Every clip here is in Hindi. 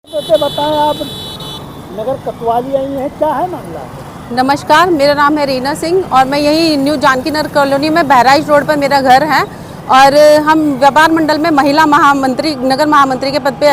तो बताएं, आप नगर कोतवाली आई हैं, क्या है मामला? नमस्कार, मेरा नाम है रीना सिंह और मैं यही न्यू जानकी नगर कॉलोनी में बहराइच रोड पर मेरा घर है। और हम व्यापार मंडल में महिला महामंत्री, नगर महामंत्री के पद पे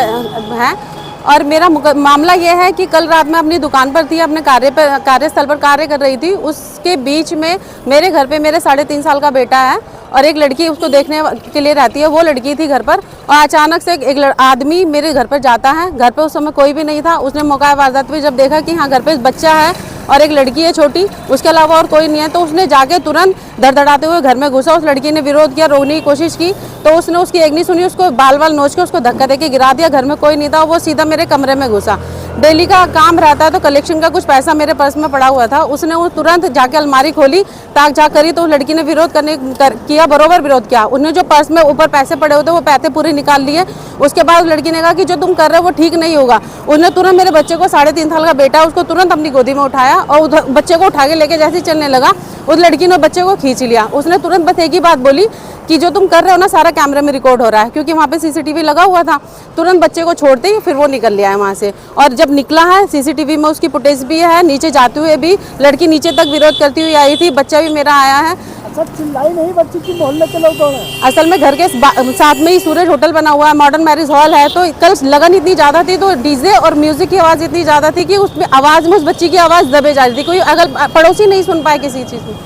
हैं। और मेरा मामला ये है कि कल रात में अपनी दुकान पर थी, अपने कार्यस्थल पर कार्य कर रही थी। उसके बीच में मेरे घर पे मेरे 3.5 साल का बेटा है और एक लड़की उसको देखने के लिए रहती है। वो लड़की थी घर पर और अचानक से एक आदमी मेरे घर पर जाता है। घर पे उस समय कोई भी नहीं था। उसने मौका वारदात पे जब देखा कि हाँ घर पे बच्चा है और एक लड़की है छोटी, उसके अलावा और कोई नहीं है, तो उसने जाके तुरंत धड़धड़ाते हुए घर में घुसा। उस लड़की ने विरोध किया, रोकने की कोशिश की, तो उसने उसकी एक नहीं सुनी, उसको बाल नोच के उसको धक्का देके गिरा दिया। घर में कोई नहीं था, वो सीधा मेरे कमरे में घुसा। डेली का काम रहता है तो कलेक्शन का कुछ पैसा मेरे पर्स में पड़ा हुआ था। उसने वो तुरंत जाके अलमारी खोली, ताक झाक करी, तो लड़की ने विरोध किया, बरोबर विरोध किया। उन्होंने जो पर्स में ऊपर पैसे पड़े होते वो पैसे पूरे निकाल लिए। उसके बाद लड़की ने कहा कि जो तुम कर रहे हो वो ठीक नहीं होगा। उसने तुरंत मेरे बच्चे को, 3.5 साल का बेटा, उसको तुरंत अपनी गोदी में उठाया और उधर बच्चे को उठा के लेके जैसे ही चलने लगा, उस लड़की ने बच्चे को खींच लिया। उसने तुरंत बस एक ही बात बोली कि जो तुम कर रहे हो ना सारा कैमरे में रिकॉर्ड हो रहा है, क्योंकि वहाँ पे सीसीटीवी लगा हुआ था। तुरंत बच्चे को छोड़ते ही फिर वो निकल लिया है वहाँ से। और जब निकला है सीसीटीवी में उसकी फुटेज भी है, नीचे जाते हुए भी लड़की नीचे तक विरोध करती हुई आई थी, बच्चा भी मेरा आया है। अच्छा, चिल्लाई नहीं बच्ची की, मोहल्ले के लोग कौन हैं? असल में घर के साथ में ही सूरज होटल बना हुआ है, मॉडर्न मैरिज हॉल है, तो कल लगन इतनी ज़्यादा थी, तो डीजे और म्यूजिक की आवाज़ इतनी ज़्यादा थी कि उसमें आवाज़ में उस बच्ची की आवाज़ दबे जा रही थी। कोई अगर पड़ोसी नहीं सुन पाए किसी चीज़ को।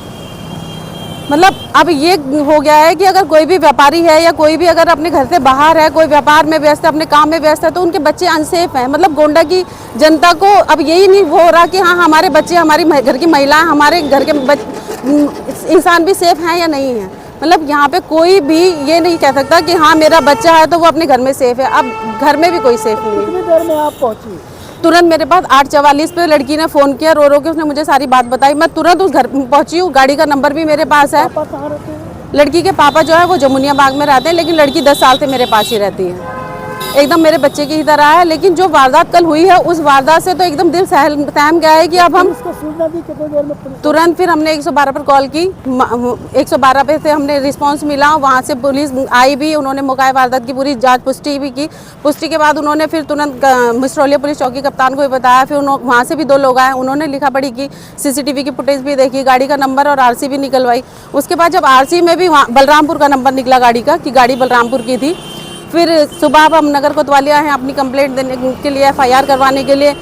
मतलब अब ये हो गया है कि अगर कोई भी व्यापारी है या कोई भी अगर अपने घर से बाहर है, कोई व्यापार में व्यस्त है, अपने काम में व्यस्त है, तो उनके बच्चे अनसेफ हैं। मतलब गोंडा की जनता को अब यही नहीं हो रहा कि हाँ हमारे बच्चे, हमारी घर की महिलाएं, हमारे घर के इंसान भी सेफ हैं या नहीं है। मतलब यहाँ पे कोई भी ये नहीं कह सकता कि हाँ मेरा बच्चा है तो वो अपने घर में सेफ है। अब घर में भी कोई सेफ नहीं है। कितनी देर में आप पहुंची? तुरंत मेरे पास 8:44 पे लड़की ने फ़ोन किया, रो के उसने मुझे सारी बात बताई। मैं तुरंत उस घर पहुंची हूँ, गाड़ी का नंबर भी मेरे पास है। पापा कहाँ रहते हैं? लड़की के पापा जो है वो जमुनिया बाग में रहते हैं, लेकिन लड़की 10 साल से मेरे पास ही रहती है, एकदम मेरे बच्चे की ही तरह है। लेकिन जो वारदात कल हुई है, उस वारदात से तो एकदम दिल सहम गया है कि अब हम सूचना दी कितनी देर में? तुरंत फिर हमने 112 पर कॉल की। 112 पे से हमने रिस्पांस मिला, वहाँ से पुलिस आई भी, उन्होंने मौका वारदात की पूरी जांच पुष्टि भी की। पुष्टि के बाद उन्होंने फिर तुरंत मिसरौलिया पुलिस चौकी कप्तान को भी बताया। फिर वहाँ से भी 2 लोग आए, उन्होंने लिखा पढ़ी की, सीसीटीवी की फुटेज भी देखी, गाड़ी का नंबर और आरसी भी निकलवाई। उसके बाद जब आरसी में भी वहाँ बलरामपुर का नंबर निकला गाड़ी का, कि गाड़ी बलरामपुर की थी। फिर सुबह हम नगर कोतवाली आए हैं अपनी कंप्लेंट देने के लिए, FIR करवाने के लिए।